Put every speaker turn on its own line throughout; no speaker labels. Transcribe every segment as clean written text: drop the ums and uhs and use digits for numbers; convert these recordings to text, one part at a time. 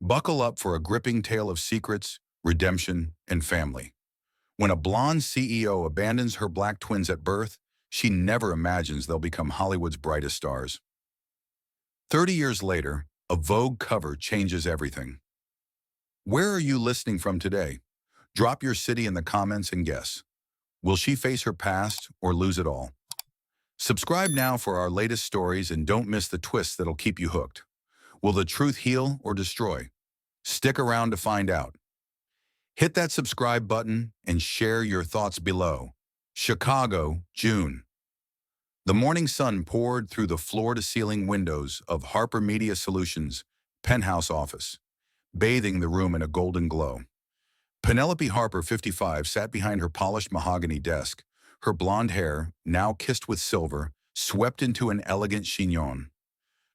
Buckle up for a gripping tale of secrets, redemption, and family. When a blonde CEO abandons her black twins at birth, she never imagines they'll become Hollywood's brightest stars. 30 years later, a Vogue cover changes everything. Where are you listening from today? Drop your city in the comments and guess. Will she face her past or lose it all? Subscribe now for our latest stories and don't miss the twists that'll keep you hooked. Will the truth heal or destroy? Stick around to find out. Hit that subscribe button and share your thoughts below. Chicago, June. The morning sun poured through the floor-to-ceiling windows of Harper Media Solutions' penthouse office, bathing the room in a golden glow. Penelope Harper, 55, sat behind her polished mahogany desk, her blonde hair, now kissed with silver, swept into an elegant chignon.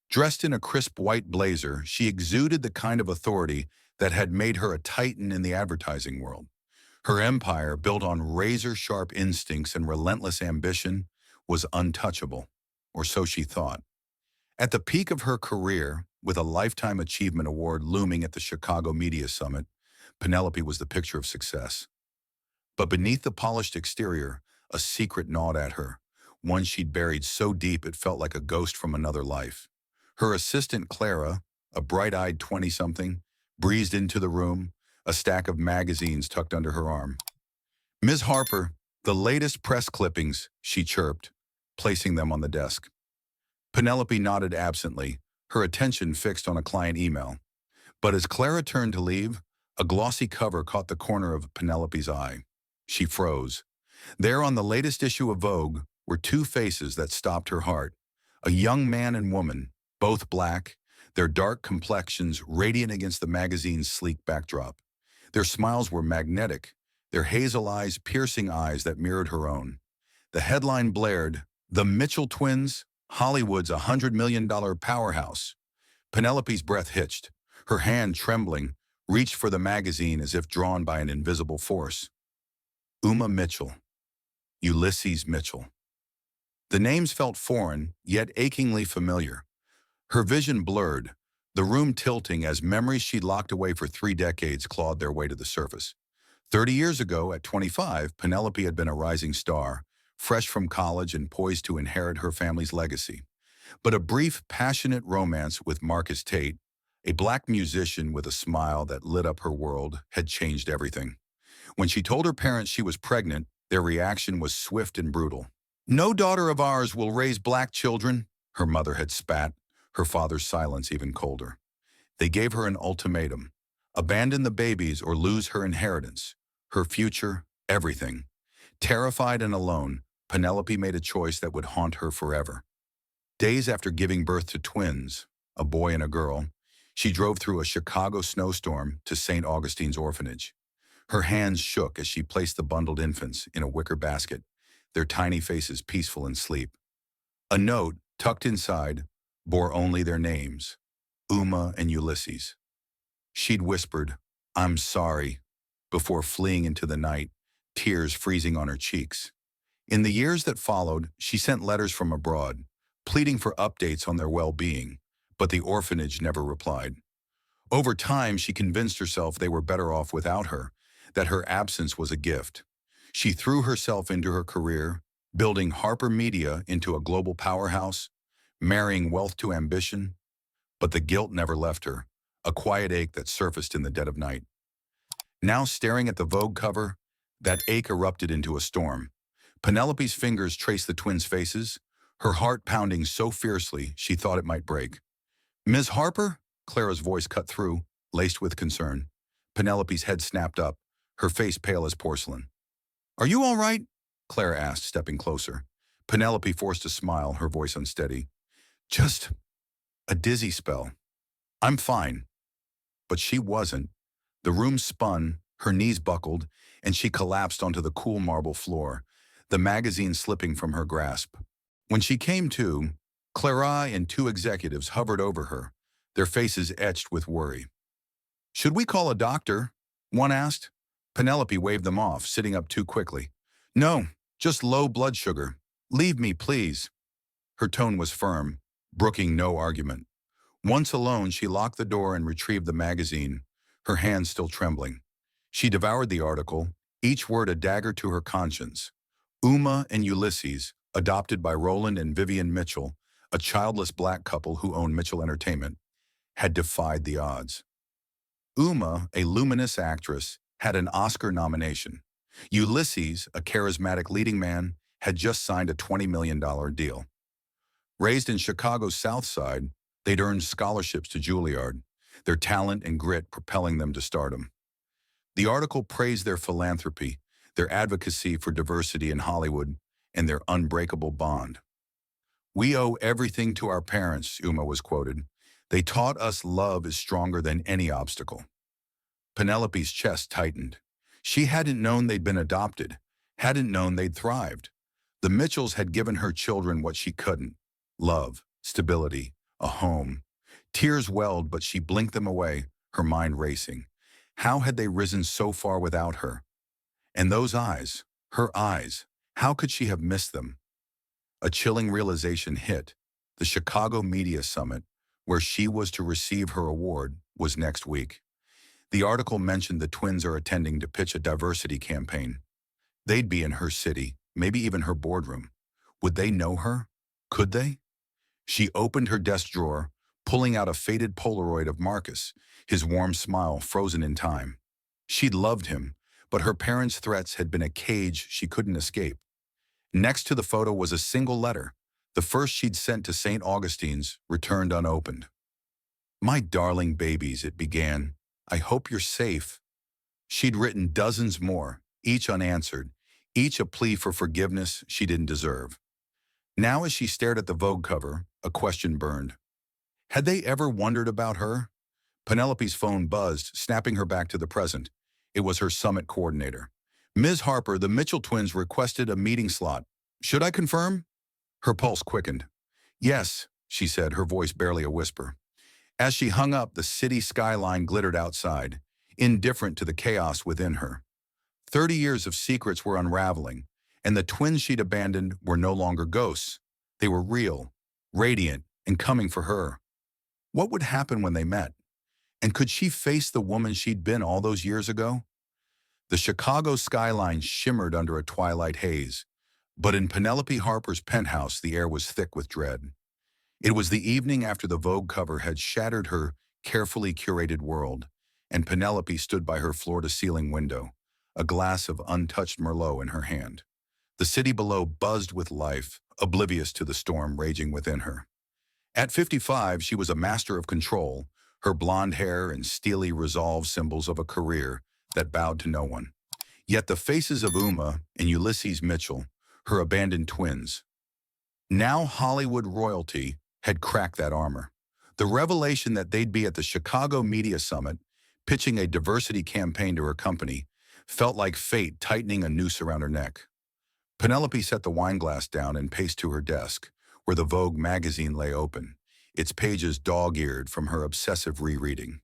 Dressed in a crisp white blazer, she exuded the kind of authority that had made her a titan in the advertising world. Her empire, built on razor-sharp instincts and relentless ambition, was untouchable, or so she thought. At the peak of her career, with a Lifetime Achievement Award looming at the Chicago Media Summit, Penelope was the picture of success. But beneath the polished exterior, a secret gnawed at her, one she'd buried so deep it felt like a ghost from another life. Her assistant Clara, a bright-eyed 20-something, breezed into the room, a stack of magazines tucked under her arm. "Ms. Harper, the latest press clippings," she chirped, placing them on the desk. Penelope nodded absently, her attention fixed on a client email. But as Clara turned to leave, a glossy cover caught the corner of Penelope's eye. She froze. There on the latest issue of Vogue were two faces that stopped her heart. A young man and woman, both black, their dark complexions radiant against the magazine's sleek backdrop. Their smiles were magnetic, their hazel eyes piercing eyes that mirrored her own. The headline blared, "The Mitchell Twins, Hollywood's $100 million powerhouse." Penelope's breath hitched. Her hand, trembling, reached for the magazine as if drawn by an invisible force. Uma Mitchell. Ulysses Mitchell. The names felt foreign, yet achingly familiar. Her vision blurred, the room tilting as memories she'd locked away for 3 decades clawed their way to the surface. 30 years ago, at 25, Penelope had been a rising star, fresh from college and poised to inherit her family's legacy. But a brief, passionate romance with Marcus Tate, a black musician with a smile that lit up her world, had changed everything. When she told her parents she was pregnant, their reaction was swift and brutal. "No daughter of ours will raise black children," her mother had spat, her father's silence even colder. They gave her an ultimatum: abandon the babies or lose her inheritance, her future, everything. Terrified and alone, Penelope made a choice that would haunt her forever. Days after giving birth to twins, a boy and a girl, she drove through a Chicago snowstorm to St. Augustine's orphanage. Her hands shook as she placed the bundled infants in a wicker basket, their tiny faces peaceful in sleep. A note, tucked inside, bore only their names, Uma and Ulysses. She'd whispered, "I'm sorry," before fleeing into the night, tears freezing on her cheeks. In the years that followed, she sent letters from abroad, pleading for updates on their well-being, but the orphanage never replied. Over time, she convinced herself they were better off without her, that her absence was a gift. She threw herself into her career, building Harper Media into a global powerhouse, marrying wealth to ambition. But the guilt never left her, a quiet ache that surfaced in the dead of night. Now staring at the Vogue cover, that ache erupted into a storm. Penelope's fingers traced the twins' faces, her heart pounding so fiercely she thought it might break. "Ms. Harper?" Clara's voice cut through, laced with concern. Penelope's head snapped up, her face pale as porcelain. "Are you all right?" Clara asked, stepping closer. Penelope forced a smile, her voice unsteady. "Just a dizzy spell. I'm fine." But she wasn't. The room spun, her knees buckled, and she collapsed onto the cool marble floor, the magazine slipping from her grasp. When she came to, Clara and 2 executives hovered over her, their faces etched with worry. "Should we call a doctor?" one asked. Penelope waved them off, sitting up too quickly. "No, just low blood sugar. Leave me, please." Her tone was firm, brooking no argument. Once alone, she locked the door and retrieved the magazine, her hands still trembling. She devoured the article, each word a dagger to her conscience. Uma and Ulysses, adopted by Roland and Vivian Mitchell, a childless black couple who owned Mitchell Entertainment, had defied the odds. Uma, a luminous actress, had an Oscar nomination. Ulysses, a charismatic leading man, had just signed a $20 million deal. Raised in Chicago's South Side, they'd earned scholarships to Juilliard, their talent and grit propelling them to stardom. The article praised their philanthropy, their advocacy for diversity in Hollywood, and their unbreakable bond. "We owe everything to our parents," Uma was quoted. "They taught us love is stronger than any obstacle." Penelope's chest tightened. She hadn't known they'd been adopted, hadn't known they'd thrived. The Mitchells had given her children what she couldn't: love, stability, a home. Tears welled, but she blinked them away, her mind racing. How had they risen so far without her? And those eyes, her eyes, how could she have missed them? A chilling realization hit. The Chicago Media Summit, where she was to receive her award, was next week. The article mentioned the twins are attending to pitch a diversity campaign. They'd be in her city, maybe even her boardroom. Would they know her? Could they? She opened her desk drawer, pulling out a faded Polaroid of Marcus, his warm smile frozen in time. She'd loved him, but her parents' threats had been a cage she couldn't escape. Next to the photo was a single letter, the first she'd sent to St. Augustine's, returned unopened. "My darling babies," it began, "I hope you're safe." She'd written dozens more, each unanswered, each a plea for forgiveness she didn't deserve. Now as she stared at the Vogue cover, a question burned. Had they ever wondered about her? Penelope's phone buzzed, snapping her back to the present. It was her summit coordinator. "Ms. Harper, the Mitchell twins requested a meeting slot. Should I confirm?" Her pulse quickened. "Yes," she said, her voice barely a whisper. As she hung up, the city skyline glittered outside, indifferent to the chaos within her. 30 years of secrets were unraveling, and the twins she'd abandoned were no longer ghosts. They were real, radiant, and coming for her. What would happen when they met? And could she face the woman she'd been all those years ago? The Chicago skyline shimmered under a twilight haze, but in Penelope Harper's penthouse the air was thick with dread. It was the evening after the Vogue cover had shattered her carefully curated world, and Penelope stood by her floor-to-ceiling window, a glass of untouched Merlot in her hand. The city below buzzed with life, oblivious to the storm raging within her. At 55, she was a master of control, her blonde hair and steely resolve symbols of a career that bowed to no one. Yet the faces of Uma and Ulysses Mitchell, her abandoned twins, now Hollywood royalty, had cracked that armor. The revelation that they'd be at the Chicago Media Summit, pitching a diversity campaign to her company, felt like fate tightening a noose around her neck. Penelope set the wine glass down and paced to her desk, where the Vogue magazine lay open, its pages dog-eared from her obsessive rereading.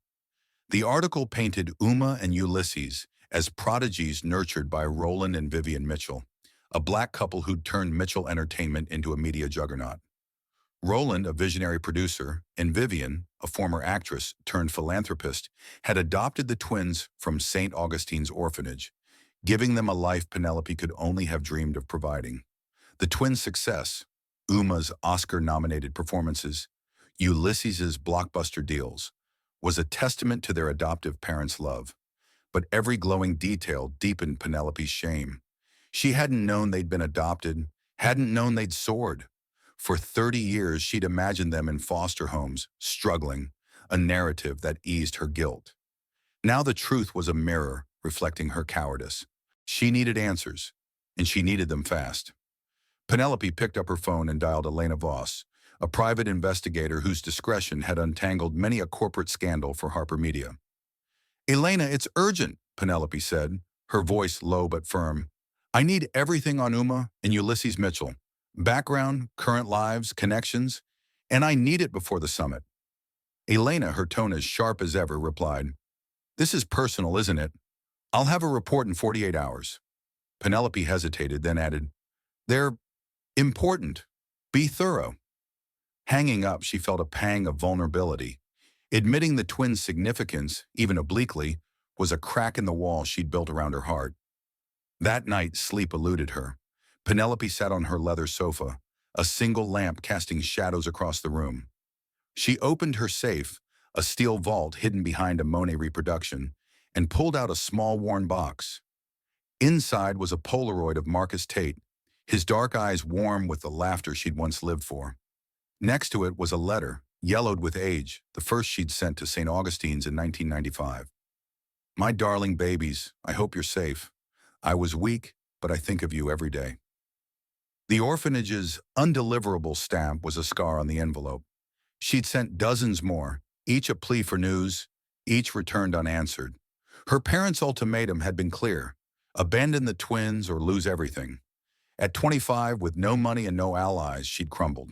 The article painted Uma and Ulysses as prodigies nurtured by Roland and Vivian Mitchell, a black couple who'd turned Mitchell Entertainment into a media juggernaut. Roland, a visionary producer, and Vivian, a former actress turned philanthropist, had adopted the twins from St. Augustine's orphanage, giving them a life Penelope could only have dreamed of providing. The twins' success, Uma's Oscar-nominated performances, Ulysses's blockbuster deals, was a testament to their adoptive parents' love. But every glowing detail deepened Penelope's shame. She hadn't known they'd been adopted, hadn't known they'd soared. For 30 years, she'd imagined them in foster homes, struggling, a narrative that eased her guilt. Now the truth was a mirror reflecting her cowardice. She needed answers, and she needed them fast. Penelope picked up her phone and dialed Elena Voss, a private investigator whose discretion had untangled many a corporate scandal for Harper Media. "Elena, it's urgent," Penelope said, her voice low but firm. "I need everything on Uma and Ulysses Mitchell. Background, current lives, connections, and I need it before the summit." Elena, her tone as sharp as ever, replied, "This is personal, isn't it? I'll have a report in 48 hours. Penelope hesitated, then added, "They're important. Be thorough." Hanging up, she felt a pang of vulnerability. Admitting the twins' significance, even obliquely, was a crack in the wall she'd built around her heart. That night, sleep eluded her. Penelope sat on her leather sofa, a single lamp casting shadows across the room. She opened her safe, a steel vault hidden behind a Monet reproduction, and pulled out a small worn box. Inside was a Polaroid of Marcus Tate, his dark eyes warm with the laughter she'd once lived for. Next to it was a letter, yellowed with age, the first she'd sent to St. Augustine's in 1995. My darling babies, I hope you're safe. I was weak, but I think of you every day. The orphanage's undeliverable stamp was a scar on the envelope. She'd sent dozens more, each a plea for news, each returned unanswered. Her parents' ultimatum had been clear: abandon the twins or lose everything. At 25, with no money and no allies, she'd crumbled.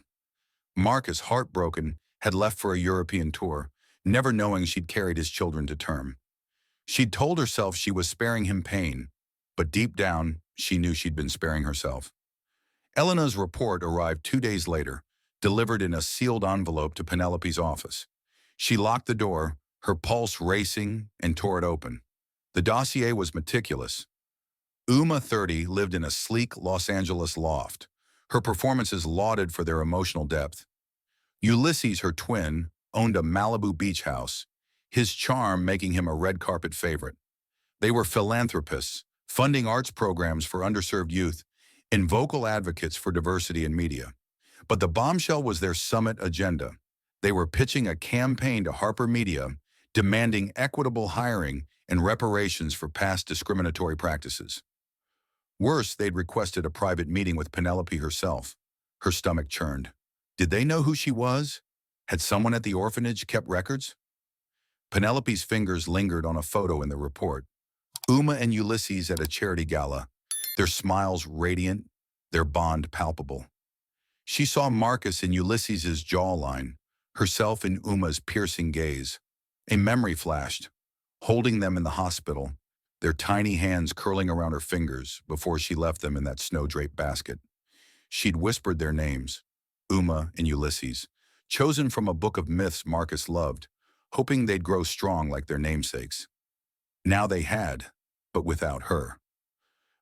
Marcus, heartbroken, had left for a European tour, never knowing she'd carried his children to term. She'd told herself she was sparing him pain, but deep down, she knew she'd been sparing herself. Elena's report arrived 2 days later, delivered in a sealed envelope to Penelope's office. She locked the door, her pulse racing, and tore it open. The dossier was meticulous. Uma, 30, lived in a sleek Los Angeles loft, her performances lauded for their emotional depth. Ulysses, her twin, owned a Malibu beach house, his charm making him a red carpet favorite. They were philanthropists, funding arts programs for underserved youth, and vocal advocates for diversity in media. But the bombshell was their summit agenda. They were pitching a campaign to Harper Media, demanding equitable hiring and reparations for past discriminatory practices. Worse, they'd requested a private meeting with Penelope herself. Her stomach churned. Did they know who she was? Had someone at the orphanage kept records? Penelope's fingers lingered on a photo in the report. Uma and Ulysses at a charity gala, their smiles radiant, their bond palpable. She saw Marcus in Ulysses's jawline, herself in Uma's piercing gaze. A memory flashed, holding them in the hospital, their tiny hands curling around her fingers before she left them in that snow-draped basket. She'd whispered their names, Uma and Ulysses, chosen from a book of myths Marcus loved, hoping they'd grow strong like their namesakes. Now they had, but without her.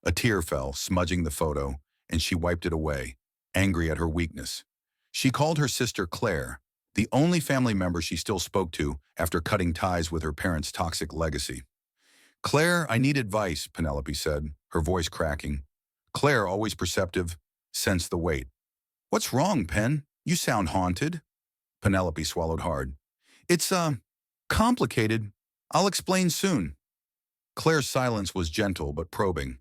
A tear fell, smudging the photo, and she wiped it away, angry at her weakness. She called her sister Claire, the only family member she still spoke to after cutting ties with her parents' toxic legacy. Claire, I need advice, Penelope said, her voice cracking. Claire, always perceptive, sensed the weight. What's wrong, Pen? You sound haunted. Penelope swallowed hard. It's, complicated. I'll explain soon. Claire's silence was gentle but probing.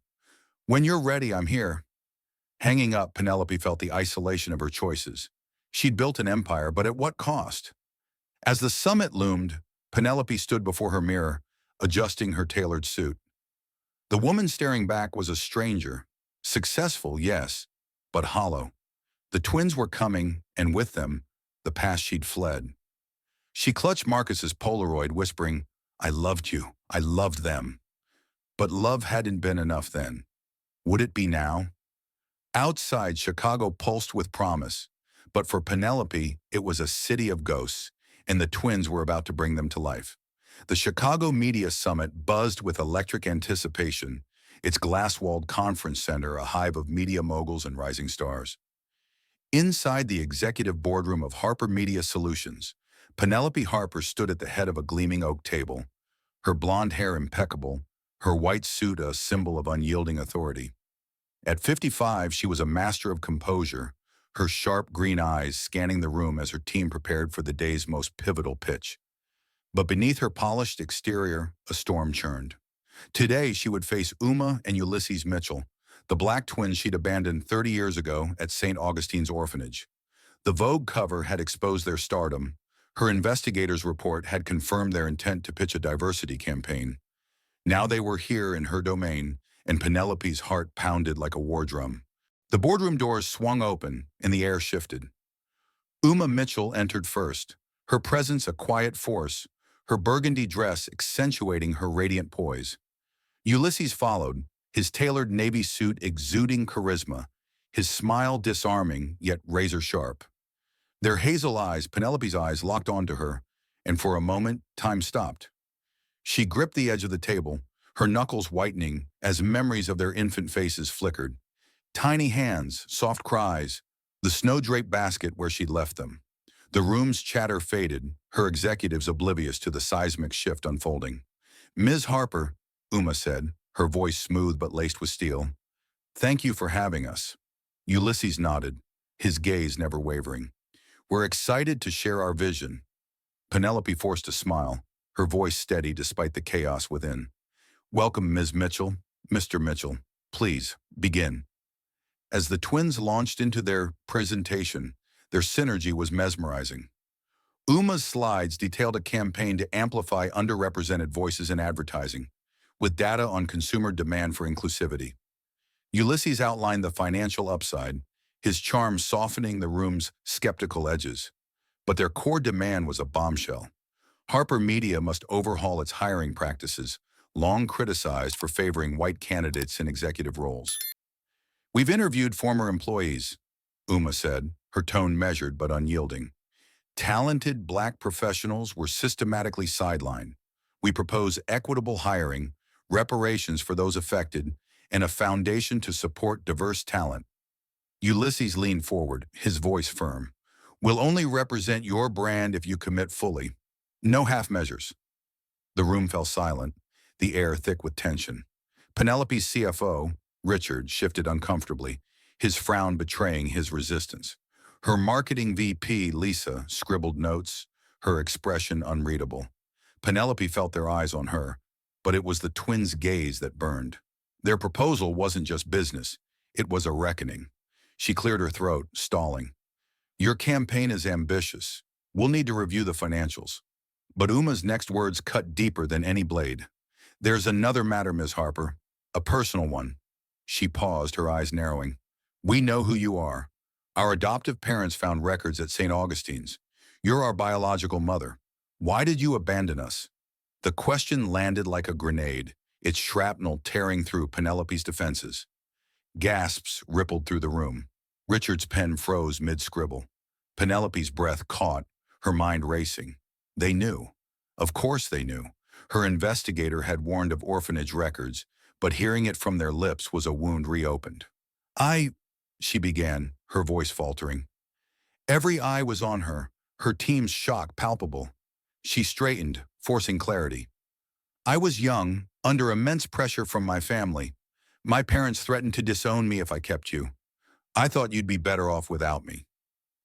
When you're ready, I'm here. Hanging up, Penelope felt the isolation of her choices. She'd built an empire, but at what cost? As the summit loomed, Penelope stood before her mirror, adjusting her tailored suit. The woman staring back was a stranger. Successful, yes, but hollow. The twins were coming, and with them, the past she'd fled. She clutched Marcus's Polaroid, whispering, I loved you. I loved them. But love hadn't been enough then. Would it be now? Outside, Chicago pulsed with promise, but for Penelope, it was a city of ghosts, and the twins were about to bring them to life. The Chicago Media Summit buzzed with electric anticipation, its glass-walled conference center a hive of media moguls and rising stars. Inside the executive boardroom of Harper Media Solutions, Penelope Harper stood at the head of a gleaming oak table, her blonde hair impeccable, her white suit a symbol of unyielding authority. At 55, she was a master of composure, her sharp green eyes scanning the room as her team prepared for the day's most pivotal pitch. But beneath her polished exterior, a storm churned. Today, she would face Uma and Ulysses Mitchell, the black twins she'd abandoned 30 years ago at St. Augustine's orphanage. The Vogue cover had exposed their stardom. Her investigators' report had confirmed their intent to pitch a diversity campaign. Now they were here in her domain, and Penelope's heart pounded like a war drum. The boardroom doors swung open, and the air shifted. Uma Mitchell entered first, her presence a quiet force, her burgundy dress accentuating her radiant poise. Ulysses followed, his tailored navy suit exuding charisma, his smile disarming yet razor-sharp. Their hazel eyes, Penelope's eyes, locked onto her, and for a moment, time stopped. She gripped the edge of the table, her knuckles whitening as memories of their infant faces flickered. Tiny hands, soft cries, the snow-draped basket where she'd left them. The room's chatter faded, her executives oblivious to the seismic shift unfolding. "Ms. Harper," Uma said, her voice smooth but laced with steel, "thank you for having us." Ulysses nodded, his gaze never wavering. "We're excited to share our vision." Penelope forced a smile, her voice steady despite the chaos within. "Welcome, Ms. Mitchell, Mr. Mitchell. Please, begin." As the twins launched into their presentation, their synergy was mesmerizing. Uma's slides detailed a campaign to amplify underrepresented voices in advertising, with data on consumer demand for inclusivity. Ulysses outlined the financial upside, his charm softening the room's skeptical edges. But their core demand was a bombshell. Harper Media must overhaul its hiring practices, long criticized for favoring white candidates in executive roles. "We've interviewed former employees," Uma said, her tone measured but unyielding. "Talented black professionals were systematically sidelined. We propose equitable hiring, reparations for those affected, and a foundation to support diverse talent." Ulysses leaned forward, his voice firm. "We'll only represent your brand if you commit fully. No half measures." The room fell silent, the air thick with tension. Penelope's CFO, Richard, shifted uncomfortably, his frown betraying his resistance. Her marketing VP, Lisa, scribbled notes, her expression unreadable. Penelope felt their eyes on her, but it was the twins' gaze that burned. Their proposal wasn't just business, it was a reckoning. She cleared her throat, stalling. "Your campaign is ambitious. We'll need to review the financials." But Uma's next words cut deeper than any blade. "There's another matter, Ms. Harper, a personal one." She paused, her eyes narrowing. "We know who you are. Our adoptive parents found records at St. Augustine's. You're our biological mother. Why did you abandon us?" The question landed like a grenade, its shrapnel tearing through Penelope's defenses. Gasps rippled through the room. Richard's pen froze mid-scribble. Penelope's breath caught, her mind racing. They knew. Of course they knew. Her investigator had warned of orphanage records, but hearing it from their lips was a wound reopened. She began, her voice faltering. Every eye was on her team's shock palpable. She straightened, forcing clarity. "I was young, under immense pressure from my family. My parents threatened to disown me if I kept you. I thought you'd be better off without me."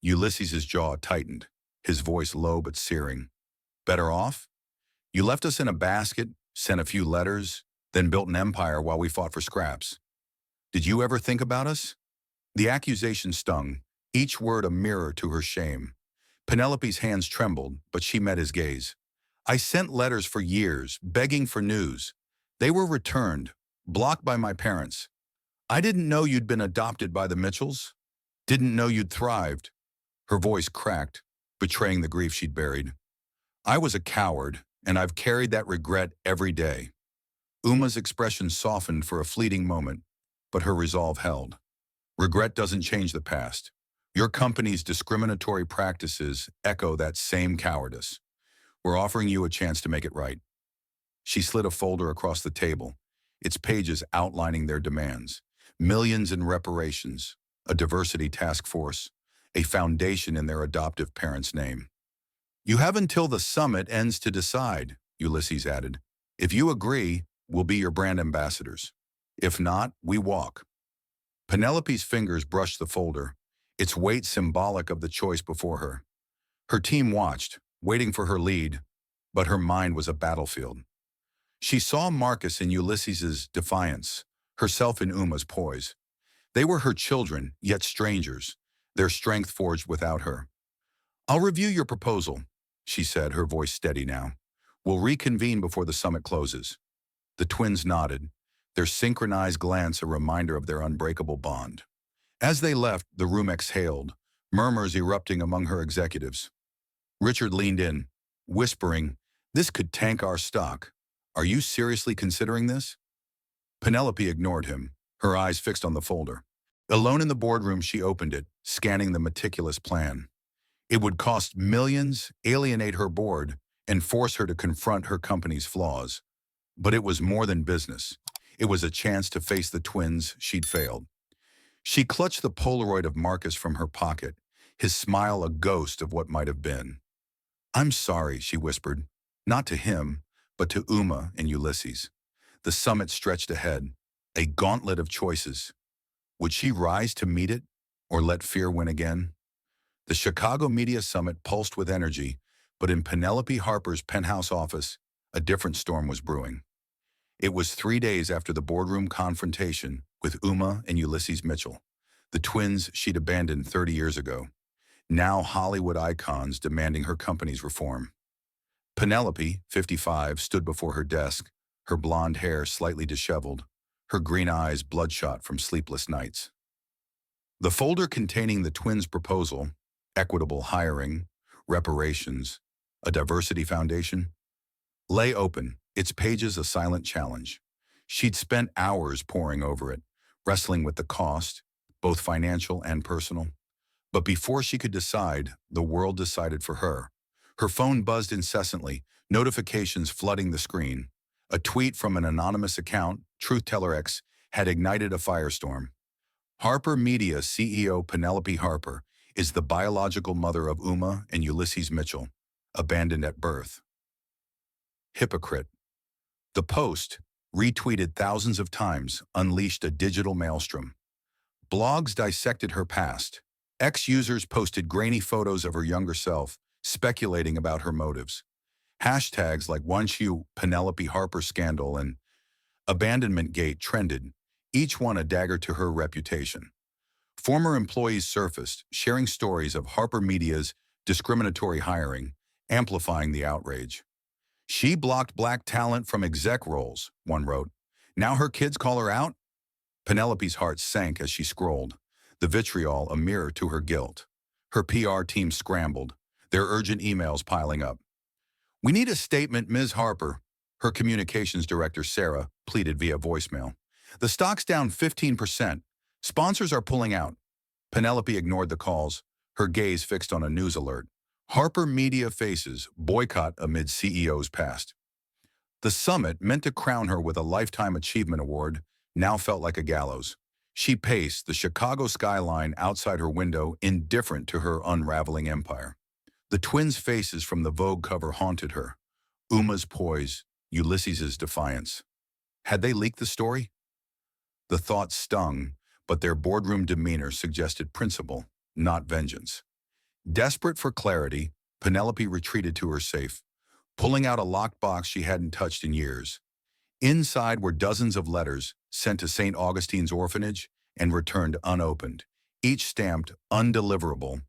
Ulysses's jaw tightened, his voice low but searing. "Better off? You left us in a basket, sent a few letters, then built an empire while we fought for scraps. Did you ever think about us?" The accusation stung, each word a mirror to her shame. Penelope's hands trembled, but she met his gaze. "I sent letters for years, begging for news. They were returned, blocked by my parents. I didn't know you'd been adopted by the Mitchells. Didn't know you'd thrived." Her voice cracked, betraying the grief she'd buried. "I was a coward, and I've carried that regret every day." Uma's expression softened for a fleeting moment, but her resolve held. "Regret doesn't change the past. Your company's discriminatory practices echo that same cowardice. We're offering you a chance to make it right." She slid a folder across the table, its pages outlining their demands. Millions in reparations, a diversity task force, a foundation in their adoptive parents' name. "You have until the summit ends to decide," Ulysses added. "If you agree, we'll be your brand ambassadors. If not, we walk." Penelope's fingers brushed the folder, its weight symbolic of the choice before her. Her team watched, waiting for her lead, but her mind was a battlefield. She saw Marcus in Ulysses's defiance, herself in Uma's poise. They were her children, yet strangers, their strength forged without her. "I'll review your proposal," she said, her voice steady now. "We'll reconvene before the summit closes." The twins nodded, their synchronized glance a reminder of their unbreakable bond. As they left, the room exhaled, murmurs erupting among her executives. Richard leaned in, whispering, "This could tank our stock. Are you seriously considering this?" Penelope ignored him, her eyes fixed on the folder. Alone in the boardroom, she opened it, scanning the meticulous plan. It would cost millions, alienate her board, and force her to confront her company's flaws. But it was more than business. It was a chance to face the twins she'd failed. She clutched the Polaroid of Marcus from her pocket, his smile a ghost of what might have been. "I'm sorry," she whispered, not to him, but to Uma and Ulysses. The summit stretched ahead, a gauntlet of choices. Would she rise to meet it, or let fear win again? The Chicago Media Summit pulsed with energy, but in Penelope Harper's penthouse office, a different storm was brewing. It was 3 days after the boardroom confrontation with Uma and Ulysses Mitchell, the twins she'd abandoned 30 years ago, now Hollywood icons demanding her company's reform. Penelope, 55, stood before her desk, her blonde hair slightly disheveled, her green eyes bloodshot from sleepless nights. The folder containing the twins' proposal, equitable hiring, reparations, a diversity foundation, lay open, its pages a silent challenge. She'd spent hours poring over it, wrestling with the cost, both financial and personal. But before she could decide, the world decided for her. Her phone buzzed incessantly, notifications flooding the screen. A tweet from an anonymous account, Truth Teller X, had ignited a firestorm. Harper Media CEO Penelope Harper is the biological mother of Uma and Ulysses Mitchell, abandoned at birth. Hypocrite. The post, retweeted thousands of times, unleashed a digital maelstrom. Blogs dissected her past. Ex-users posted grainy photos of her younger self, speculating about her motives. Hashtags like "Once Penelope Harper scandal" and "Abandonment Gate" trended, each one a dagger to her reputation. Former employees surfaced, sharing stories of Harper Media's discriminatory hiring, amplifying the outrage. "She blocked black talent from exec roles," one wrote. "Now her kids call her out?" Penelope's heart sank as she scrolled, the vitriol a mirror to her guilt. Her PR team scrambled, their urgent emails piling up. "We need a statement, Ms. Harper," her communications director, Sarah, pleaded via voicemail. "The stock's down 15%. Sponsors are pulling out." Penelope ignored the calls, her gaze fixed on a news alert. Harper Media faces boycott amid CEO's past. The summit, meant to crown her with a Lifetime Achievement Award, now felt like a gallows. She paced the Chicago skyline outside her window, indifferent to her unraveling empire. The twins' faces from the Vogue cover haunted her. Uma's poise, Ulysses's defiance. Had they leaked the story? The thought stung, but their boardroom demeanor suggested principle, not vengeance. Desperate for clarity, Penelope retreated to her safe, pulling out a locked box she hadn't touched in years. Inside were dozens of letters sent to St. Augustine's orphanage and returned unopened, each stamped undeliverable.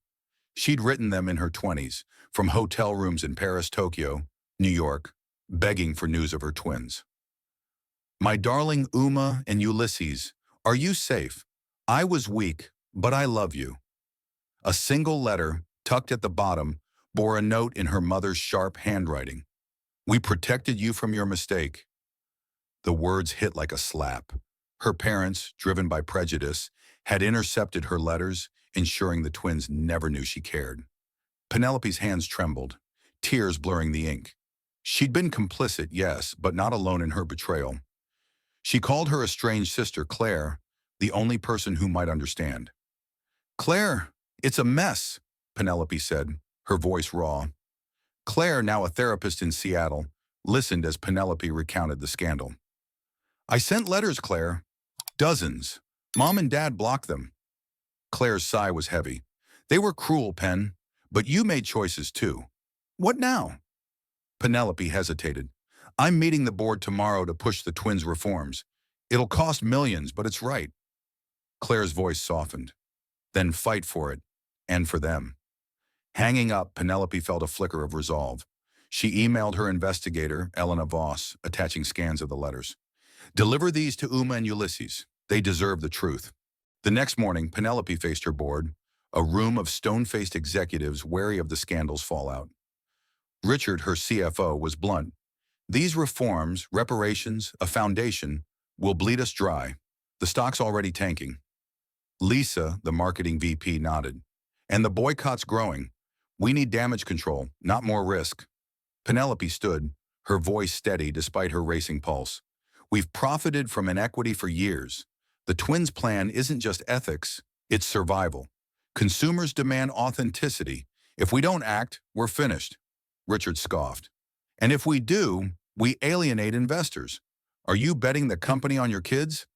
She'd written them in her 20s, from hotel rooms in Paris, Tokyo, New York, begging for news of her twins. "My darling Uma and Ulysses, are you safe? I was weak, but I love you." A single letter, tucked at the bottom, bore a note in her mother's sharp handwriting. "We protected you from your mistake." The words hit like a slap. Her parents, driven by prejudice, had intercepted her letters, ensuring the twins never knew she cared. Penelope's hands trembled, tears blurring the ink. She'd been complicit, yes, but not alone in her betrayal. She called her estranged sister Claire, the only person who might understand. "Claire, it's a mess," Penelope said, her voice raw. Claire, now a therapist in Seattle, listened as Penelope recounted the scandal. "I sent letters, Claire. Dozens. Mom and Dad blocked them." Claire's sigh was heavy. "They were cruel, Pen, but you made choices too. What now?" Penelope hesitated. "I'm meeting the board tomorrow to push the twins' reforms. It'll cost millions, but it's right." Claire's voice softened. "Then fight for it, and for them." Hanging up, Penelope felt a flicker of resolve. She emailed her investigator, Elena Voss, attaching scans of the letters. "Deliver these to Uma and Ulysses. They deserve the truth." The next morning, Penelope faced her board, a room of stone-faced executives wary of the scandal's fallout. Richard, her CFO, was blunt. "These reforms, reparations, a foundation, will bleed us dry. The stock's already tanking." Lisa, the marketing VP, nodded. "And the boycott's growing. We need damage control, not more risk. Penelope stood, her voice steady despite her racing pulse. We've profited from inequity for years. The twins' plan isn't just ethics, it's survival. Consumers demand authenticity. If we don't act, we're finished. Richard scoffed. And if we do, we alienate investors. Are you betting the company on your kids?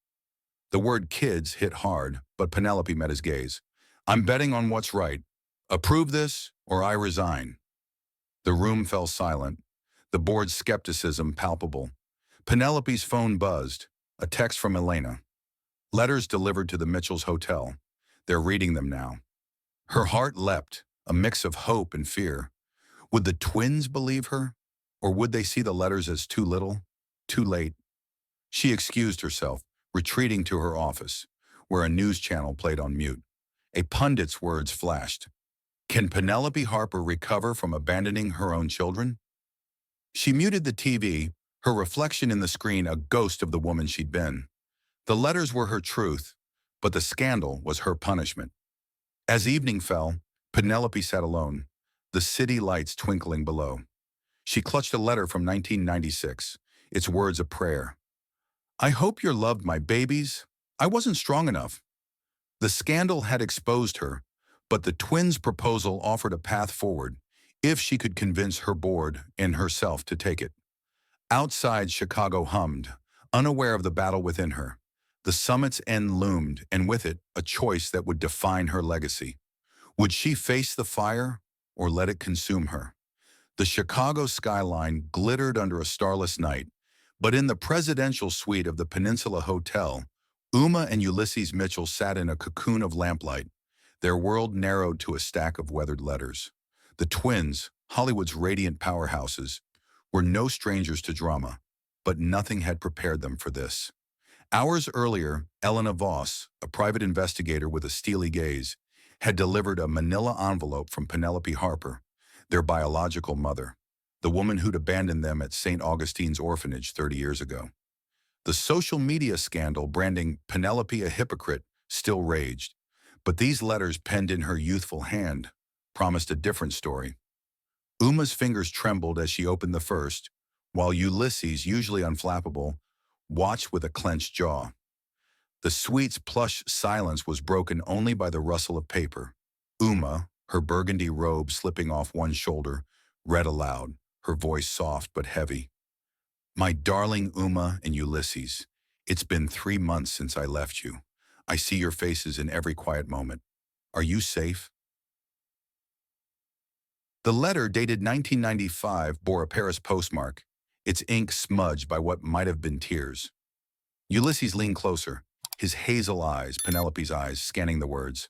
The word kids hit hard, but Penelope met his gaze. I'm betting on what's right. Approve this, or I resign. The room fell silent, the board's skepticism palpable. Penelope's phone buzzed, a text from Elena. Letters delivered to the Mitchells' hotel. They're reading them now. Her heart leapt, a mix of hope and fear. Would the twins believe her? Or would they see the letters as too little, too late? She excused herself, retreating to her office, where a news channel played on mute. A pundit's words flashed. Can Penelope Harper recover from abandoning her own children? She muted the TV, her reflection in the screen a ghost of the woman she'd been. The letters were her truth, but the scandal was her punishment. As evening fell, Penelope sat alone, the city lights twinkling below. She clutched a letter from 1996, its words a prayer. I hope you're loved, my babies. I wasn't strong enough. The scandal had exposed her, but the twins' proposal offered a path forward, if she could convince her board and herself to take it. Outside, Chicago hummed, unaware of the battle within her. The summit's end loomed, and with it, a choice that would define her legacy. Would she face the fire, or let it consume her? The Chicago skyline glittered under a starless night, but in the presidential suite of the Peninsula Hotel, Uma and Ulysses Mitchell sat in a cocoon of lamplight, their world narrowed to a stack of weathered letters. The twins, Hollywood's radiant powerhouses, were no strangers to drama, but nothing had prepared them for this. Hours earlier, Elena Voss, a private investigator with a steely gaze, had delivered a manila envelope from Penelope Harper, their biological mother, the woman who'd abandoned them at St. Augustine's orphanage 30 years ago. The social media scandal branding Penelope a hypocrite still raged, but these letters penned in her youthful hand promised a different story. Uma's fingers trembled as she opened the first, while Ulysses, usually unflappable, watched with a clenched jaw. The suite's plush silence was broken only by the rustle of paper. Uma, her burgundy robe slipping off one shoulder, read aloud, her voice soft but heavy. My darling Uma and Ulysses, it's been 3 months since I left you. I see your faces in every quiet moment. Are you safe? The letter, dated 1995, bore a Paris postmark, its ink smudged by what might have been tears. Ulysses leaned closer, his hazel eyes, Penelope's eyes, scanning the words.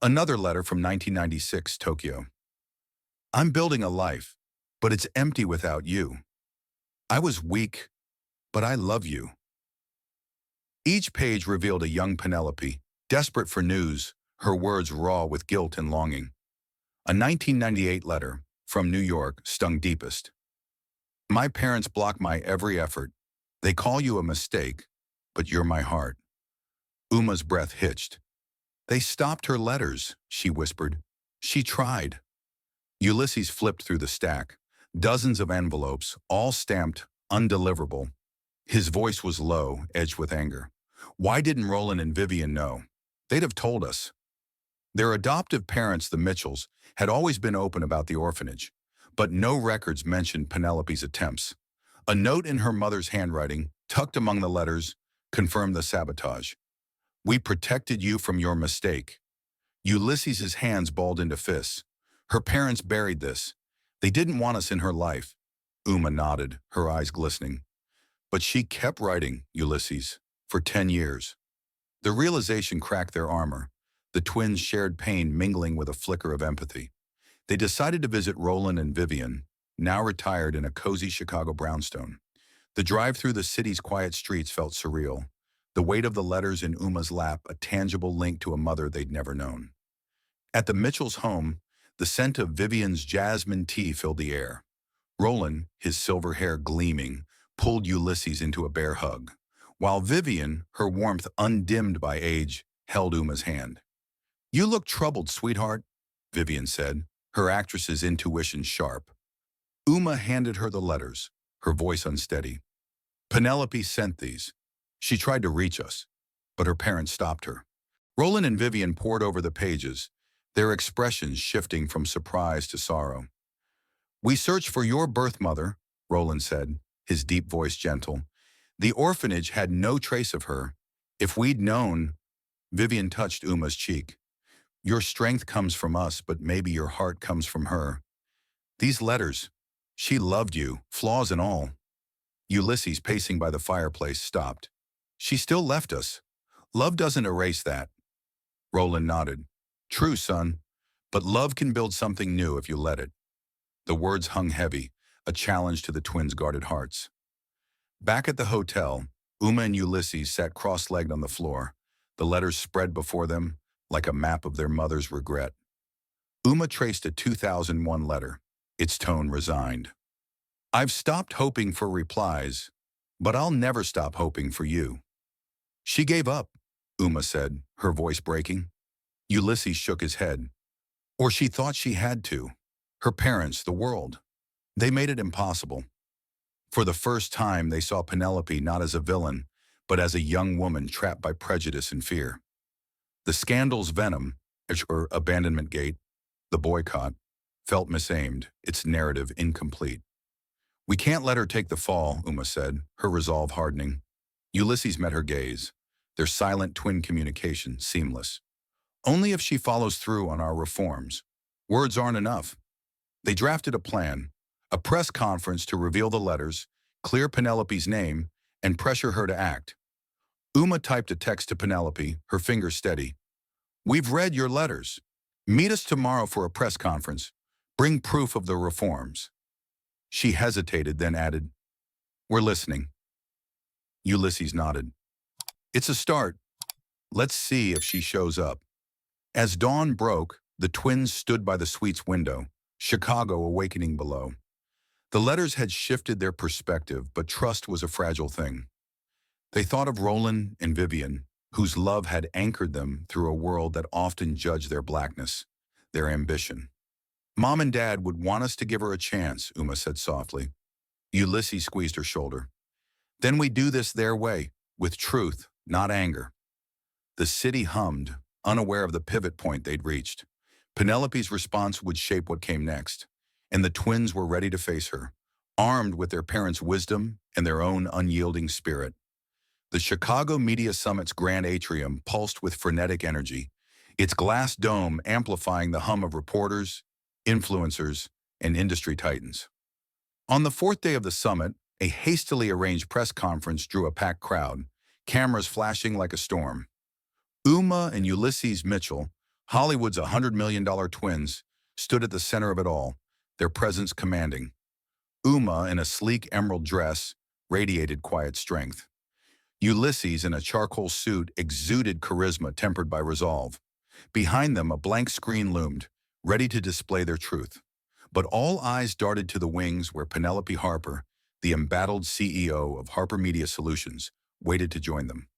Another letter from 1996, Tokyo. I'm building a life, but it's empty without you. I was weak, but I love you. Each page revealed a young Penelope, desperate for news, her words raw with guilt and longing. A 1998 letter, from New York, stung deepest. My parents block my every effort. They call you a mistake, but you're my heart. Uma's breath hitched. They stopped her letters, she whispered. She tried. Ulysses flipped through the stack. Dozens of envelopes, all stamped undeliverable. His voice was low, edged with anger. Why didn't Roland and Vivian know? They'd have told us. Their adoptive parents, the Mitchells, had always been open about the orphanage, but no records mentioned Penelope's attempts. A note in her mother's handwriting, tucked among the letters, confirmed the sabotage. We protected you from your mistake. Ulysses' hands balled into fists. Her parents buried this. They didn't want us in her life. Uma nodded, her eyes glistening. But she kept writing, Ulysses, for 10 years. The realization cracked their armor. The twins shared pain mingling with a flicker of empathy. They decided to visit Roland and Vivian, now retired in a cozy Chicago brownstone. The drive through the city's quiet streets felt surreal. The weight of the letters in Uma's lap, a tangible link to a mother they'd never known. At the Mitchells' home, the scent of Vivian's jasmine tea filled the air. Roland, his silver hair gleaming, pulled Ulysses into a bear hug, while Vivian, her warmth undimmed by age, held Uma's hand. You look troubled, sweetheart, Vivian said. her actress's intuition sharp. Uma handed her the letters, her voice unsteady. Penelope sent these. She tried to reach us, but her parents stopped her. Roland and Vivian pored over the pages, their expressions shifting from surprise to sorrow. We searched for your birth mother, Roland said, his deep voice gentle. The orphanage had no trace of her. If we'd known, Vivian touched Uma's cheek. Your strength comes from us, but maybe your heart comes from her. These letters, she loved you, flaws and all. Ulysses, pacing by the fireplace, stopped. She still left us. Love doesn't erase that. Roland nodded. True, son, but love can build something new if you let it. The words hung heavy, a challenge to the twins' guarded hearts. Back at the hotel, Uma and Ulysses sat cross-legged on the floor, the letters spread before them like a map of their mother's regret. Uma traced a 2001 letter, its tone resigned. I've stopped hoping for replies, but I'll never stop hoping for you. She gave up, Uma said, her voice breaking. Ulysses shook his head. Or she thought she had to. Her parents, the world. They made it impossible. For the first time, they saw Penelope not as a villain, but as a young woman trapped by prejudice and fear. The scandal's venom, her abandonment gate, the boycott, felt misaimed, its narrative incomplete. We can't let her take the fall, Uma said, her resolve hardening. Ulysses met her gaze, their silent twin communication seamless. Only if she follows through on our reforms. Words aren't enough. They drafted a plan, a press conference to reveal the letters, clear Penelope's name, and pressure her to act. Uma typed a text to Penelope, her fingers steady. We've read your letters. Meet us tomorrow for a press conference. Bring proof of the reforms. She hesitated, then added, We're listening. Ulysses nodded. It's a start. Let's see if she shows up. As dawn broke, the twins stood by the suite's window, Chicago awakening below. The letters had shifted their perspective, but trust was a fragile thing. They thought of Roland and Vivian, whose love had anchored them through a world that often judged their blackness, their ambition. Mom and Dad would want us to give her a chance, Uma said softly. Ulysses squeezed her shoulder. Then we do this their way, with truth, not anger. The city hummed, unaware of the pivot point they'd reached. Penelope's response would shape what came next, and the twins were ready to face her, armed with their parents' wisdom and their own unyielding spirit. The Chicago Media Summit's grand atrium pulsed with frenetic energy, its glass dome amplifying the hum of reporters, influencers, and industry titans. On the fourth day of the summit, a hastily arranged press conference drew a packed crowd, cameras flashing like a storm. Uma and Ulysses Mitchell, Hollywood's $100 million twins, stood at the center of it all, their presence commanding. Uma, in a sleek emerald dress, radiated quiet strength. Ulysses, in a charcoal suit, exuded charisma tempered by resolve. Behind them, a blank screen loomed, ready to display their truth. But all eyes darted to the wings where Penelope Harper, the embattled CEO of Harper Media Solutions, waited to join them.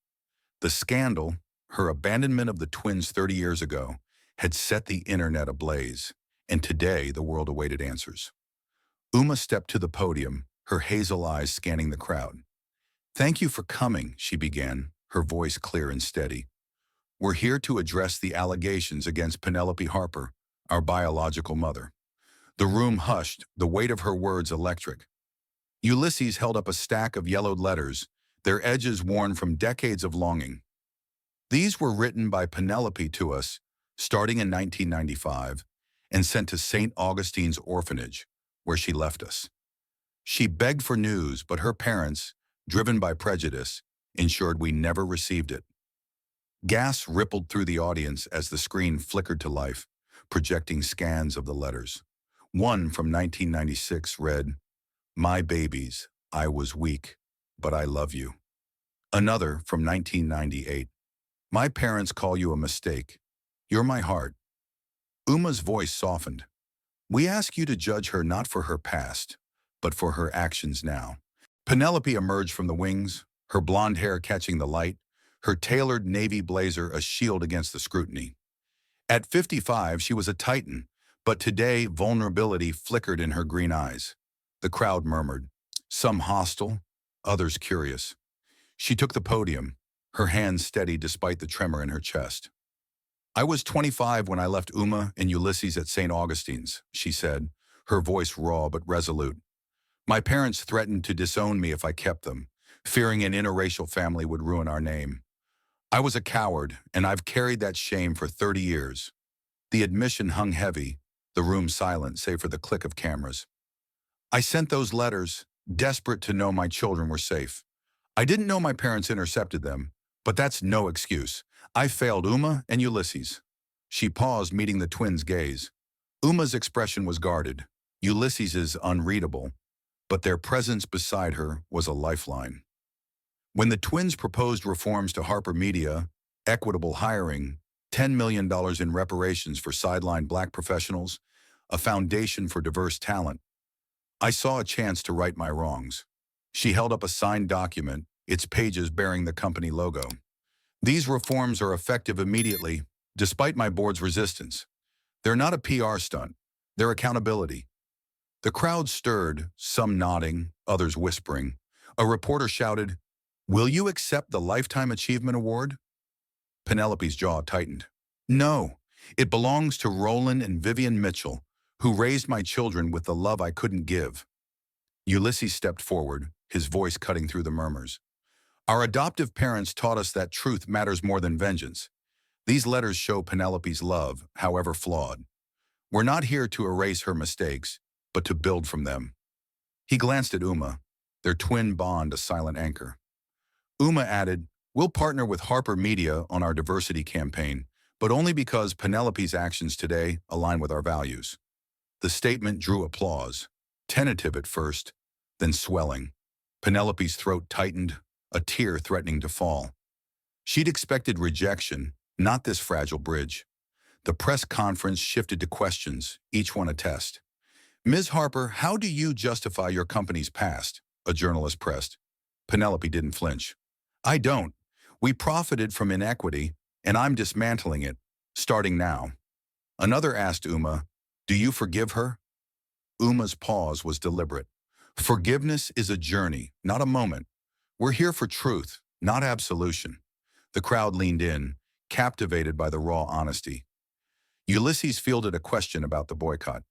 The scandal, her abandonment of the twins 30 years ago, had set the internet ablaze, and today the world awaited answers. Uma stepped to the podium, her hazel eyes scanning the crowd. Thank you for coming, she began, her voice clear and steady. We're here to address the allegations against Penelope Harper, our biological mother. The room hushed, the weight of her words electric. Ulysses held up a stack of yellowed letters, their edges worn from decades of longing. These were written by Penelope to us, starting in 1995, and sent to St. Augustine's orphanage, where she left us. She begged for news, but her parents, driven by prejudice, ensured we never received it. Gas rippled through the audience as the screen flickered to life, projecting scans of the letters. One from 1996 read, My babies, I was weak, but I love you. Another from 1998, My parents call you a mistake. You're my heart. Uma's voice softened. We ask you to judge her not for her past, but for her actions now. Penelope emerged from the wings, her blonde hair catching the light, her tailored navy blazer a shield against the scrutiny. At 55, she was a titan, But today, vulnerability flickered in her green eyes. The crowd murmured, some hostile, others curious. She took the podium, her hands steady despite the tremor in her chest. I was 25 when I left Uma and Ulysses at St. Augustine's, she said, her voice raw but resolute. My parents threatened to disown me if I kept them, fearing an interracial family would ruin our name. I was a coward, and I've carried that shame for 30 years. The admission hung heavy, the room silent save for the click of cameras. I sent those letters, desperate to know my children were safe. I didn't know my parents intercepted them, but that's no excuse. I failed Uma and Ulysses. She paused, meeting the twins' gaze. Uma's expression was guarded, Ulysses's unreadable, but their presence beside her was a lifeline. When the twins proposed reforms to Harper Media, equitable hiring, $10 million in reparations for sidelined black professionals, a foundation for diverse talent, I saw a chance to right my wrongs. She held up a signed document, its pages bearing the company logo. These reforms are effective immediately, despite my board's resistance. They're not a PR stunt. They're accountability. The crowd stirred, some nodding, others whispering. A reporter shouted, "Will you accept the Lifetime Achievement Award?" Penelope's jaw tightened. No, it belongs to Roland and Vivian Mitchell, who raised my children with the love I couldn't give. Ulysses stepped forward, his voice cutting through the murmurs. Our adoptive parents taught us that truth matters more than vengeance. These letters show Penelope's love, however flawed. We're not here to erase her mistakes, but to build from them. He glanced at Uma, their twin bond a silent anchor. Uma added, we'll partner with Harper Media on our diversity campaign, but only because Penelope's actions today align with our values. The statement drew applause, tentative at first, then swelling. Penelope's throat tightened, a tear threatening to fall. She'd expected rejection, not this fragile bridge. The press conference shifted to questions, each one a test. Ms. Harper, how do you justify your company's past? A journalist pressed. Penelope didn't flinch. I don't. We profited from inequity, and I'm dismantling it, starting now. Another asked Uma, do you forgive her? Uma's pause was deliberate. Forgiveness is a journey, not a moment. We're here for truth, not absolution. The crowd leaned in, captivated by the raw honesty. Ulysses fielded a question about the boycott.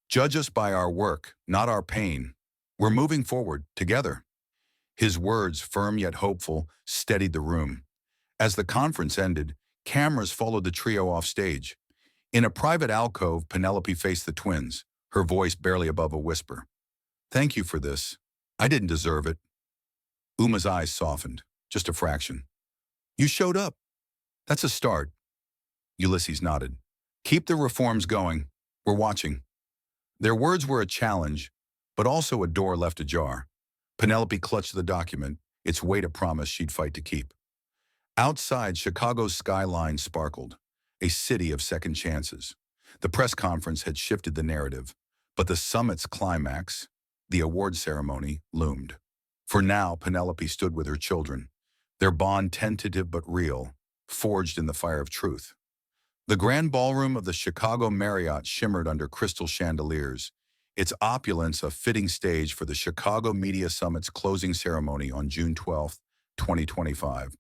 Judge us by our work, not our pain. We're moving forward, together. His words, firm yet hopeful, steadied the room. As the conference ended, cameras followed the trio off stage. In a private alcove, Penelope faced the twins, her voice barely above a whisper. Thank you for this. I didn't deserve it. Uma's eyes softened, just a fraction. You showed up. That's a start. Ulysses nodded. Keep the reforms going. We're watching. Their words were a challenge, but also a door left ajar. Penelope clutched the document, its weight a promise she'd fight to keep. Outside, Chicago's skyline sparkled, a city of second chances. The press conference had shifted the narrative, but the summit's climax, the award ceremony, loomed. For now, Penelope stood with her children, their bond tentative but real, forged in the fire of truth. The grand ballroom of the Chicago Marriott shimmered under crystal chandeliers, its opulence a fitting stage for the Chicago Media Summit's closing ceremony on June 12, 2025.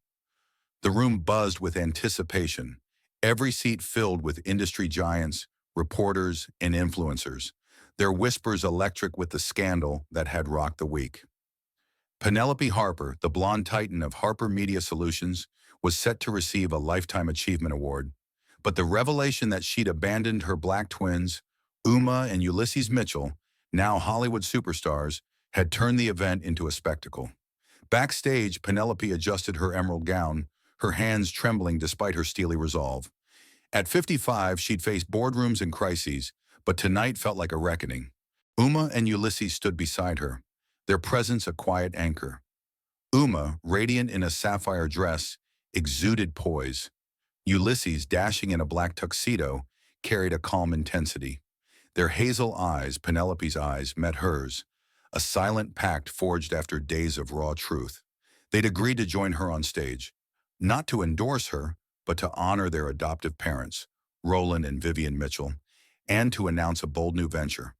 The room buzzed with anticipation, every seat filled with industry giants, reporters, and influencers, their whispers electric with the scandal that had rocked the week. Penelope Harper, the blonde titan of Harper Media Solutions, was set to receive a Lifetime Achievement Award, but the revelation that she'd abandoned her black twins, Uma and Ulysses Mitchell, now Hollywood superstars, had turned the event into a spectacle. Backstage, Penelope adjusted her emerald gown, her hands trembling despite her steely resolve. At 55, she'd faced boardrooms and crises, but tonight felt like a reckoning. Uma and Ulysses stood beside her, their presence a quiet anchor. Uma, radiant in a sapphire dress, exuded poise. Ulysses, dashing in a black tuxedo, carried a calm intensity. Their hazel eyes, Penelope's eyes, met hers, a silent pact forged after days of raw truth. They'd agreed to join her on stage, not to endorse her, but to honor their adoptive parents, Roland and Vivian Mitchell, and to announce a bold new venture.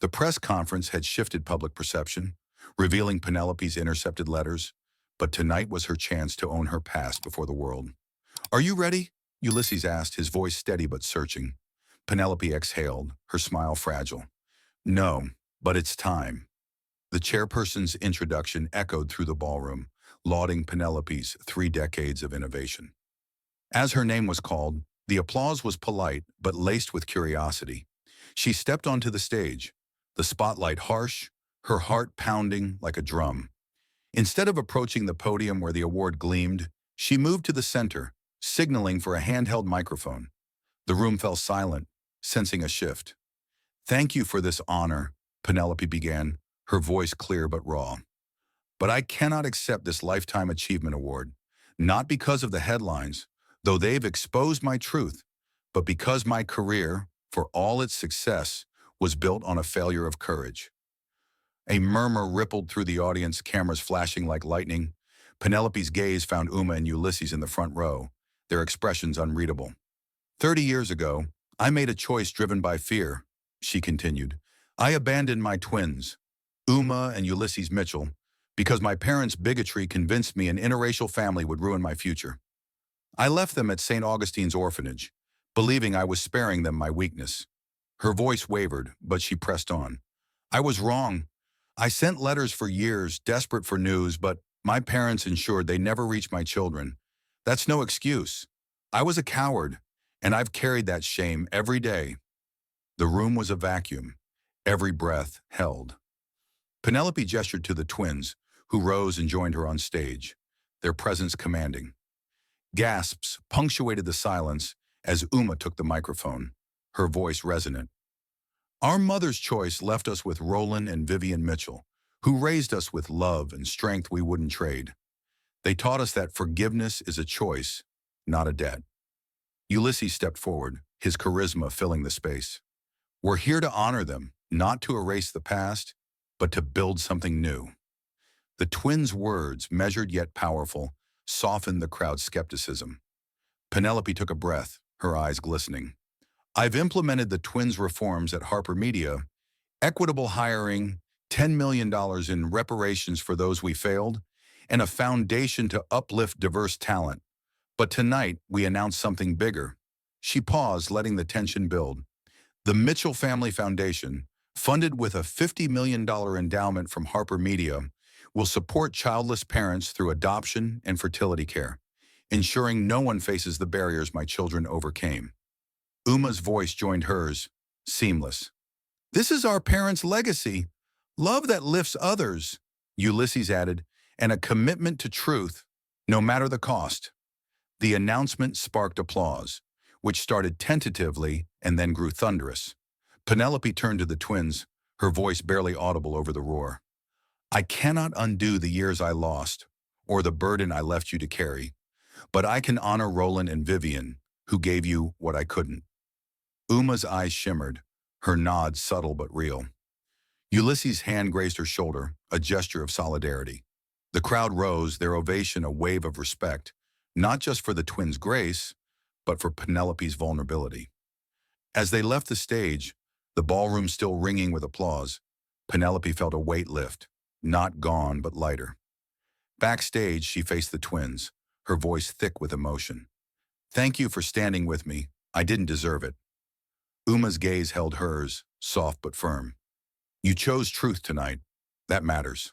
The press conference had shifted public perception, revealing Penelope's intercepted letters, but tonight was her chance to own her past before the world. "Are you ready?" Ulysses asked, his voice steady but searching. Penelope exhaled, her smile fragile. "No, but it's time." The chairperson's introduction echoed through the ballroom, lauding Penelope's 3 decades of innovation. As her name was called, the applause was polite but laced with curiosity. She stepped onto the stage, the spotlight harsh, her heart pounding like a drum. Instead of approaching the podium where the award gleamed, she moved to the center, signaling for a handheld microphone. The room fell silent, sensing a shift. "Thank you for this honor," Penelope began, her voice clear but raw. "But I cannot accept this Lifetime Achievement Award, not because of the headlines, though they've exposed my truth, but because my career, for all its success, was built on a failure of courage." A murmur rippled through the audience, cameras flashing like lightning. Penelope's gaze found Uma and Ulysses in the front row, their expressions unreadable. "30 years ago, I made a choice driven by fear," she continued. "I abandoned my twins, Uma and Ulysses Mitchell, because my parents' bigotry convinced me an interracial family would ruin my future. I left them at St. Augustine's orphanage, believing I was sparing them my weakness." Her voice wavered, but she pressed on. "I was wrong. I sent letters for years, desperate for news, but my parents ensured they never reached my children. That's no excuse. I was a coward, and I've carried that shame every day." The room was a vacuum, every breath held. Penelope gestured to the twins, who rose and joined her on stage, their presence commanding. Gasps punctuated the silence as Uma took the microphone, her voice resonant. "Our mother's choice left us with Roland and Vivian Mitchell, who raised us with love and strength we wouldn't trade. They taught us that forgiveness is a choice, not a debt." Ulysses stepped forward, his charisma filling the space. "We're here to honor them, not to erase the past, but to build something new." The twins' words, measured yet powerful, softened the crowd's skepticism. Penelope took a breath, her eyes glistening. "I've implemented the twins' reforms at Harper Media, equitable hiring, $10 million in reparations for those we failed, and a foundation to uplift diverse talent. But tonight, we announced something bigger." She paused, letting the tension build. "The Mitchell Family Foundation, funded with a $50 million endowment from Harper Media, will support childless parents through adoption and fertility care, ensuring no one faces the barriers my children overcame." Uma's voice joined hers, seamless. "This is our parents' legacy. Love that lifts others," Ulysses added, "and a commitment to truth, no matter the cost." The announcement sparked applause, which started tentatively and then grew thunderous. Penelope turned to the twins, her voice barely audible over the roar. "I cannot undo the years I lost, or the burden I left you to carry, but I can honor Roland and Vivian, who gave you what I couldn't." Uma's eyes shimmered, her nod subtle but real. Ulysses' hand grazed her shoulder, a gesture of solidarity. The crowd rose, their ovation a wave of respect, not just for the twins' grace, but for Penelope's vulnerability. As they left the stage, the ballroom still ringing with applause, Penelope felt a weight lift, not gone but lighter. Backstage, she faced the twins, her voice thick with emotion. "Thank you for standing with me. I didn't deserve it." Uma's gaze held hers, soft but firm. "You chose truth tonight. That matters."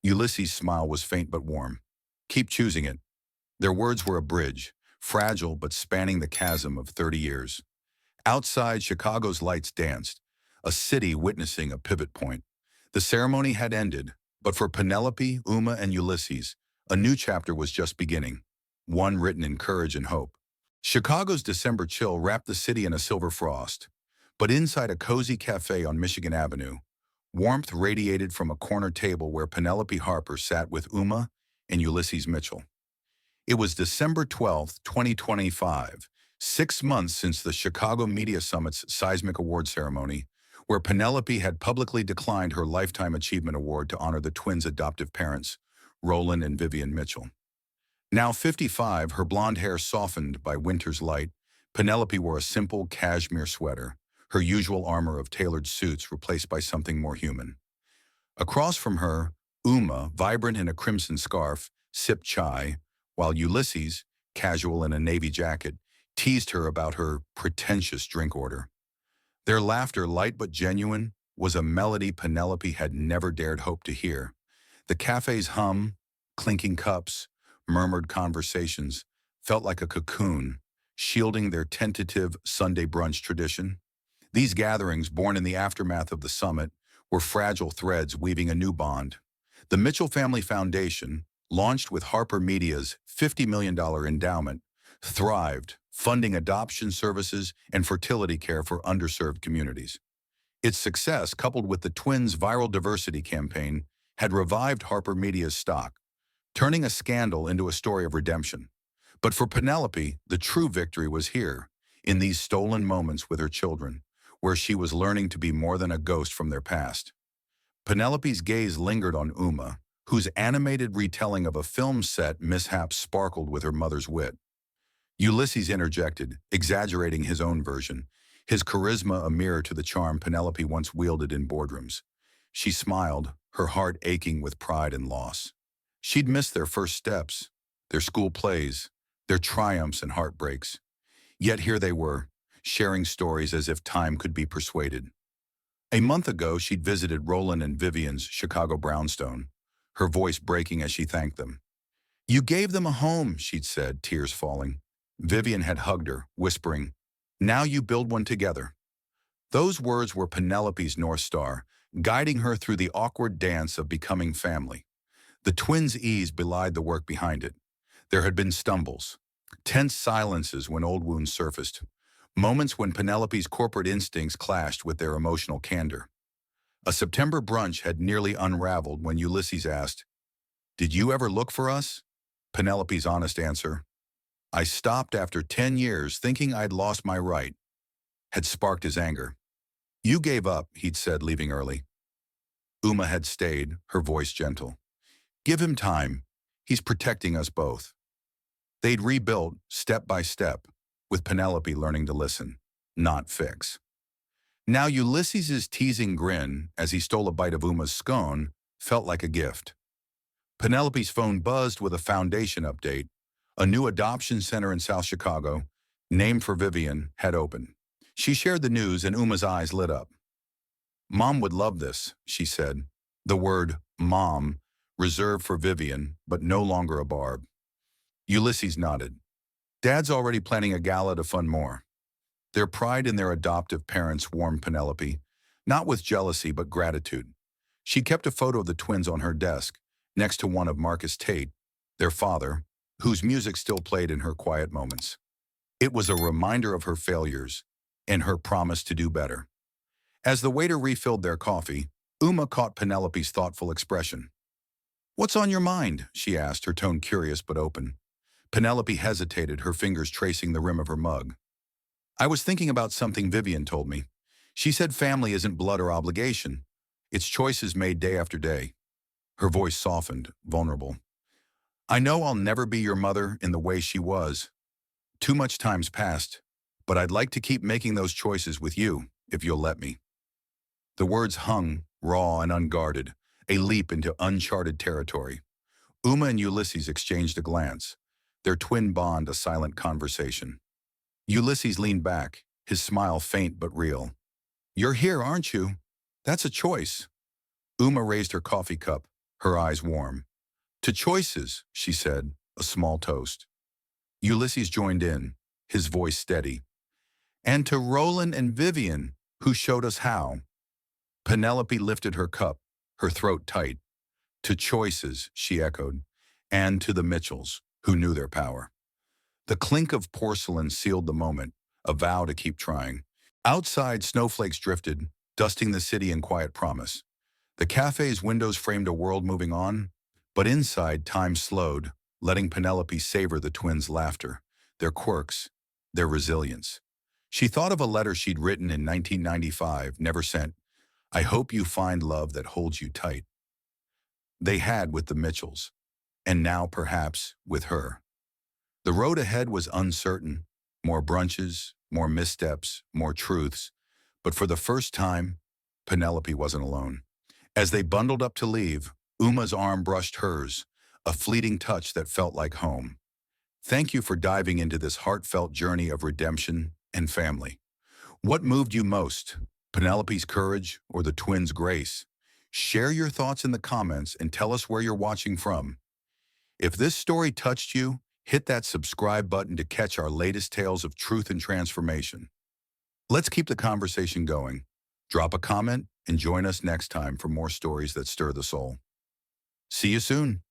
Ulysses' smile was faint but warm. "Keep choosing it." Their words were a bridge, fragile but spanning the chasm of 30 years. Outside, Chicago's lights danced, a city witnessing a pivot point. The ceremony had ended, but for Penelope, Uma, and Ulysses, a new chapter was just beginning, one written in courage and hope. Chicago's December chill wrapped the city in a silver frost, but inside a cozy cafe on Michigan Avenue, warmth radiated from a corner table where Penelope Harper sat with Uma and Ulysses Mitchell. It was December 12, 2025, 6 months since the Chicago Media Summit's seismic award ceremony, where Penelope had publicly declined her Lifetime Achievement Award to honor the twins' adoptive parents, Roland and Vivian Mitchell. Now 55, her blonde hair softened by winter's light, Penelope wore a simple cashmere sweater, her usual armor of tailored suits replaced by something more human. Across from her, Uma, vibrant in a crimson scarf, sipped chai, while Ulysses, casual in a navy jacket, teased her about her pretentious drink order. Their laughter, light but genuine, was a melody Penelope had never dared hope to hear. The cafe's hum, clinking cups, murmured conversations, felt like a cocoon, shielding their tentative Sunday brunch tradition. These gatherings, born in the aftermath of the summit, were fragile threads weaving a new bond. The Mitchell Family Foundation, launched with Harper Media's $50 million endowment, thrived, funding adoption services and fertility care for underserved communities. Its success, coupled with the twins' viral diversity campaign, had revived Harper Media's stock, turning a scandal into a story of redemption. But for Penelope, the true victory was here, in these stolen moments with her children, where she was learning to be more than a ghost from their past. Penelope's gaze lingered on Uma, whose animated retelling of a film set mishap sparkled with her mother's wit. Ulysses interjected, exaggerating his own version, his charisma a mirror to the charm Penelope once wielded in boardrooms. She smiled, her heart aching with pride and loss. She'd missed their first steps, their school plays, their triumphs and heartbreaks. Yet here they were, sharing stories as if time could be persuaded. A month ago, she'd visited Roland and Vivian's Chicago brownstone, her voice breaking as she thanked them. "You gave them a home," she'd said, tears falling. Vivian had hugged her, whispering, "Now you build one together." Those words were Penelope's North Star, guiding her through the awkward dance of becoming family. The twins' ease belied the work behind it. There had been stumbles, tense silences when old wounds surfaced, moments when Penelope's corporate instincts clashed with their emotional candor. A September brunch had nearly unraveled when Ulysses asked, "Did you ever look for us?" Penelope's honest answer, "I stopped after 10 years thinking I'd lost my right," had sparked his anger. "You gave up," he'd said, leaving early. Uma had stayed, her voice gentle. "Give him time. He's protecting us both." They'd rebuilt, step by step, with Penelope learning to listen, not fix. Now Ulysses's teasing grin, as he stole a bite of Uma's scone, felt like a gift. Penelope's phone buzzed with a foundation update. A new adoption center in South Chicago, named for Vivian, had opened. She shared the news and Uma's eyes lit up. "Mom would love this," she said. The word mom, reserved for Vivian, but no longer a Barb. Ulysses nodded. "Dad's already planning a gala to fund more." Their pride in their adoptive parents warmed Penelope, not with jealousy but gratitude. She kept a photo of the twins on her desk, next to one of Marcus Tate, their father, whose music still played in her quiet moments. It was a reminder of her failures and her promise to do better. As the waiter refilled their coffee, Uma caught Penelope's thoughtful expression. "What's on your mind?" she asked, her tone curious but open. Penelope hesitated, her fingers tracing the rim of her mug. "I was thinking about something Vivian told me. She said family isn't blood or obligation. It's choices made day after day." Her voice softened, vulnerable. "I know I'll never be your mother in the way she was. Too much time's passed, but I'd like to keep making those choices with you, if you'll let me." The words hung, raw and unguarded, a leap into uncharted territory. Uma and Ulysses exchanged a glance, their twin bond a silent conversation. Ulysses leaned back, his smile faint but real. "You're here, aren't you? That's a choice." Uma raised her coffee cup, her eyes warm. "To choices," she said, a small toast. Ulysses joined in, his voice steady. "And to Roland and Vivian, who showed us how." Penelope lifted her cup, her throat tight. "To choices," she echoed, "and to the Mitchells, who knew their power." The clink of porcelain sealed the moment, a vow to keep trying. Outside, snowflakes drifted, dusting the city in quiet promise. The cafe's windows framed a world moving on, but inside, time slowed, letting Penelope savor the twins' laughter, their quirks, their resilience. She thought of a letter she'd written in 1995, never sent. "I hope you find love that holds you tight." They had with the Mitchells, and now perhaps with her. The road ahead was uncertain, more brunches, more missteps, more truths, But for the first time, Penelope wasn't alone. As they bundled up to leave, Uma's arm brushed hers, a fleeting touch that felt like home. Thank you for diving into this heartfelt journey of redemption and family. What moved you most, Penelope's courage or the twins' grace? Share your thoughts in the comments and tell us where you're watching from. If this story touched you, hit that subscribe button to catch our latest tales of truth and transformation. Let's keep the conversation going. Drop a comment and join us next time for more stories that stir the soul. See you soon.